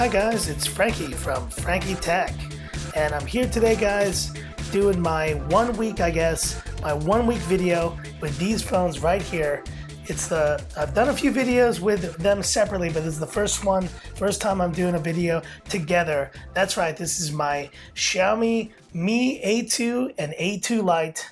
Hi guys, it's Frankie from Frankie Tech, and I'm here today guys doing my 1 week, my 1 week video with these phones right here. I've done a few videos with them separately, but this is the first time I'm doing a video together. That's right, this is my Xiaomi Mi A2 and A2 Lite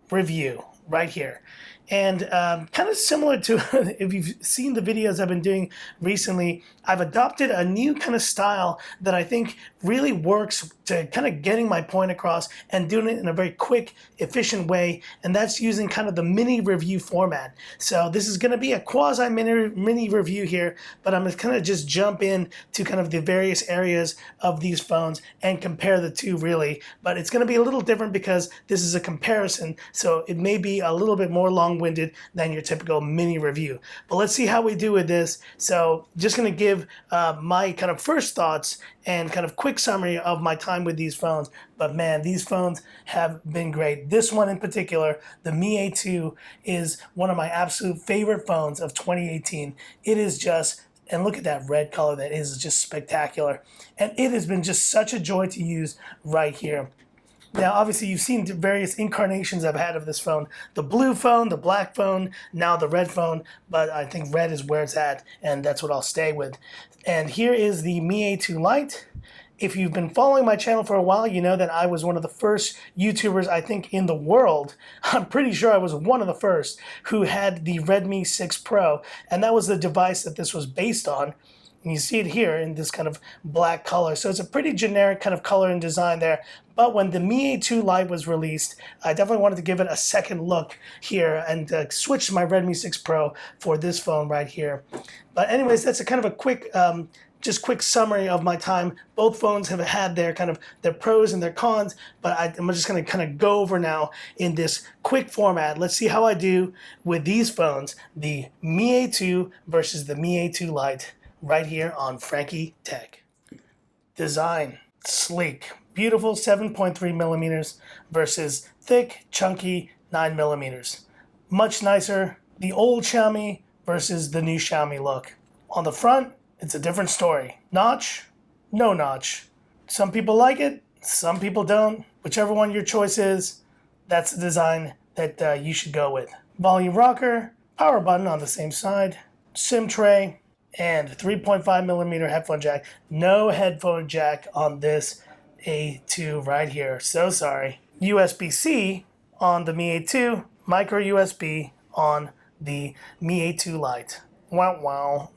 review right here. And kind of similar to if you've seen the videos I've been doing recently, I've adopted a new kind of style that I think really works to kind of getting my point across and doing it in a very quick, efficient way. And that's using kind of the mini review format. So this is going to be a quasi mini review here, but I'm going to kind of just jump in to kind of the various areas of these phones and compare the two really. But it's going to be a little different because this is a comparison. So it may be a little bit more long-winded than your typical mini review. But let's see how we do with this. So just going to give my kind of first thoughts and kind of quick summary of my time with these phones. But man, these phones have been great. This one in particular, the Mi A2, is one of my absolute favorite phones of 2018. It is just, and look at that red color, that is just spectacular. And it has been just such a joy to use right here. Now, obviously, you've seen the various incarnations I've had of this phone. The blue phone, the black phone, now the red phone, but I think red is where it's at, and that's what I'll stay with. And here is the Mi A2 Lite. If you've been following my channel for a while, you know that I was one of the first YouTubers, I think, in the world. I'm pretty sure I was one of the first who had the Redmi 6 Pro, and that was the device that this was based on. And you see it here in this kind of black color. So it's a pretty generic kind of color and design there. But when the Mi A2 Lite was released, I definitely wanted to give it a second look here and switch to my Redmi 6 Pro for this phone right here. But anyways, that's a kind of a quick, just quick summary of my time. Both phones have had their kind of their pros and their cons, but I'm just going to kind of go over now in this quick format. Let's see how I do with these phones, the Mi A2 versus the Mi A2 Lite, right here on Frankie Tech. Design, sleek, beautiful 7.3 millimeters versus thick, chunky 9 millimeters. Much nicer, the old Xiaomi versus the new Xiaomi look. On the front, it's a different story. Notch, no notch. Some people like it, some people don't. Whichever one your choice is, that's the design that you should go with. Volume rocker, power button on the same side, SIM tray, and 3.5 millimeter headphone jack. No headphone jack on this A2 right here. So sorry. USB-C on the Mi A2, micro USB on the Mi A2 Lite. Wow, wow.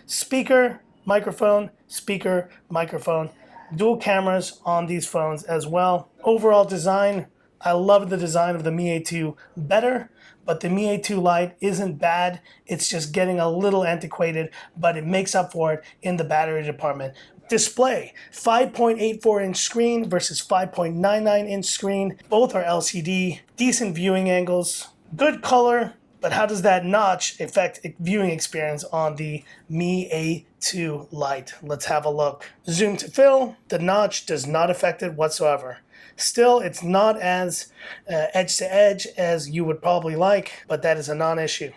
Speaker, microphone, speaker, microphone. Dual cameras on these phones as well. Overall design, I love the design of the Mi A2 better, but the Mi A2 Lite isn't bad. It's just getting a little antiquated, but it makes up for it in the battery department. Display, 5.84 inch screen versus 5.99 inch screen. Both are LCD, decent viewing angles, good color, but how does that notch affect viewing experience on the Mi A2 Lite? Let's have a look. Zoom to fill, the notch does not affect it whatsoever. Still, it's not as edge to edge as you would probably like, but that is a non-issue.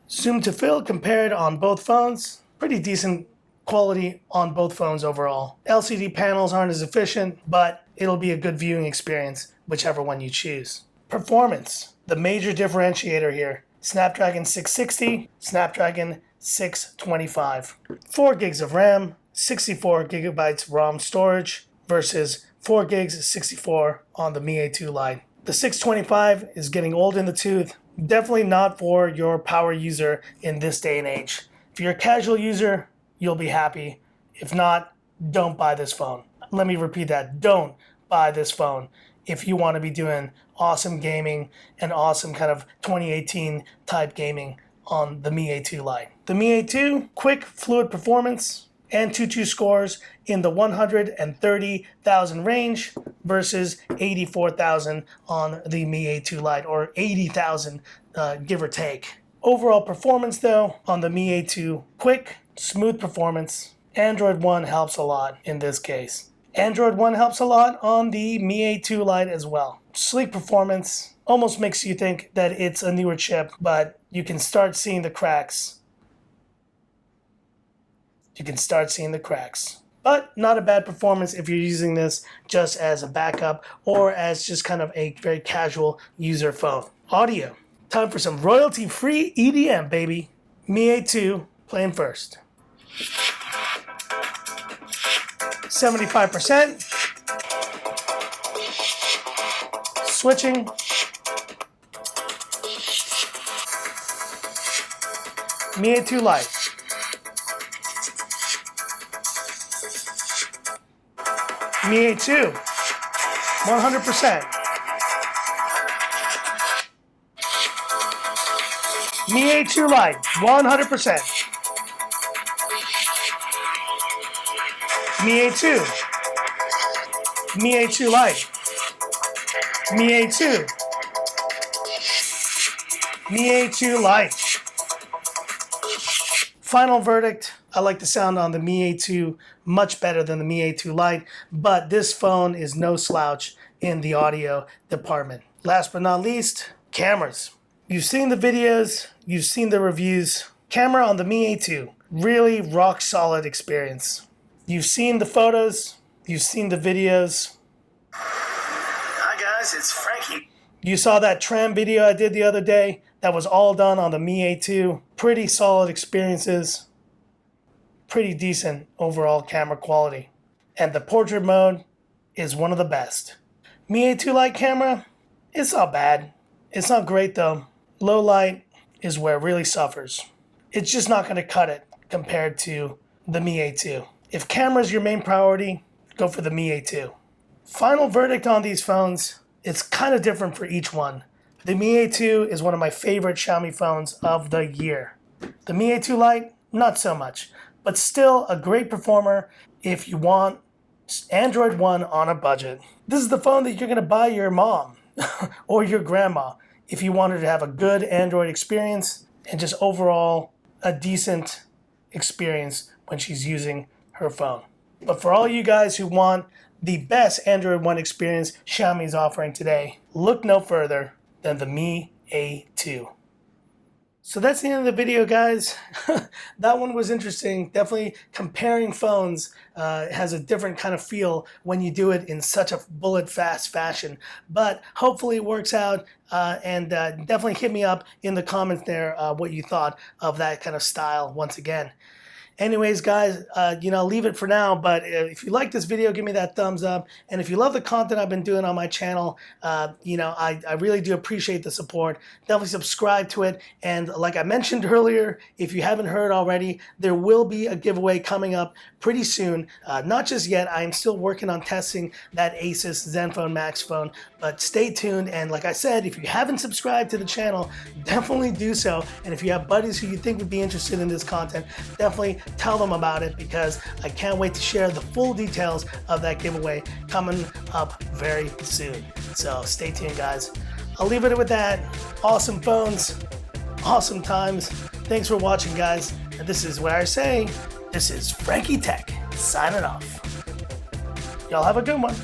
Zoom to fill compared on both phones, pretty decent quality on both phones overall. LCD panels aren't as efficient, but it'll be a good viewing experience, whichever one you choose. Performance, the major differentiator here. Snapdragon 660, Snapdragon 625. 4 gigs of RAM, 64 gigabytes ROM storage versus 4 gigs 64 on the Mi A2 Lite. The 625 is getting old in the tooth. Definitely not for your power user in this day and age. If you're a casual user, you'll be happy. If not, don't buy this phone. Let me repeat that. Don't buy this phone if you want to be doing awesome gaming and awesome kind of 2018 type gaming on the Mi A2 Lite. The Mi A2, quick, fluid performance, and Antutu scores in the 130,000 range versus 84,000 on the Mi A2 Lite, or 80,000 give or take. Overall performance though, on the Mi A2, quick, smooth performance. Android One helps a lot in this case. Android One helps a lot on the Mi A2 Lite as well. Sleek performance, almost makes you think that it's a newer chip, but you can start seeing the cracks you can start seeing the cracks. But not a bad performance if you're using this just as a backup or as just kind of a very casual user phone. Audio. Time for some royalty-free EDM, baby. Mi A2 playing first. 75%. Switching. Mi A2 Lite. Mi A2, 100%. Mi A2 Lite, 100%. Mi A2. Mi A2 Lite. Mi A2. Mi A2 Lite. Final verdict, I like the sound on the Mi A2 much better than the Mi A2 Lite, but this phone is no slouch in the audio department. Last but not least, cameras. You've seen the videos, you've seen the reviews. Camera on the Mi A2, really rock solid experience. You've seen the photos, you've seen the videos. Hi guys, it's Frankie. You saw that tram video I did the other day. That was all done on the Mi A2. Pretty solid experiences. Pretty decent overall camera quality. And the portrait mode is one of the best. Mi A2 Lite camera, it's not bad. It's not great though. Low light is where it really suffers. It's just not going to cut it compared to the Mi A2. If camera is your main priority, go for the Mi A2. Final verdict on these phones, it's kind of different for each one. The Mi A2 is one of my favorite Xiaomi phones of the year. The Mi A2 Lite, not so much, but still a great performer if you want Android One on a budget. This is the phone that you're going to buy your mom or your grandma if you wanted to have a good Android experience and just overall a decent experience when she's using her phone. But for all you guys who want the best Android One experience Xiaomi is offering today, look no further than the Mi A2. So that's the end of the video, guys. That one was interesting. Definitely comparing phones has a different kind of feel when you do it in such a bullet fast fashion. But hopefully it works out, and definitely hit me up in the comments there what you thought of that kind of style once again. Anyways, guys, leave it for now. But if you like this video, give me that thumbs up. And if you love the content I've been doing on my channel, I really do appreciate the support. Definitely subscribe to it. And like I mentioned earlier, if you haven't heard already, there will be a giveaway coming up pretty soon. Not just yet. I am still working on testing that Asus Zenfone Max phone. But stay tuned. And like I said, if you haven't subscribed to the channel, definitely do so. And if you have buddies who you think would be interested in this content, definitely tell them about it, because I can't wait to share the full details of that giveaway coming up very soon. So stay tuned, guys. I'll leave it with that. Awesome phones, awesome times. Thanks for watching, guys. And this is where I say, this is Frankie Tech signing off. Y'all have a good one.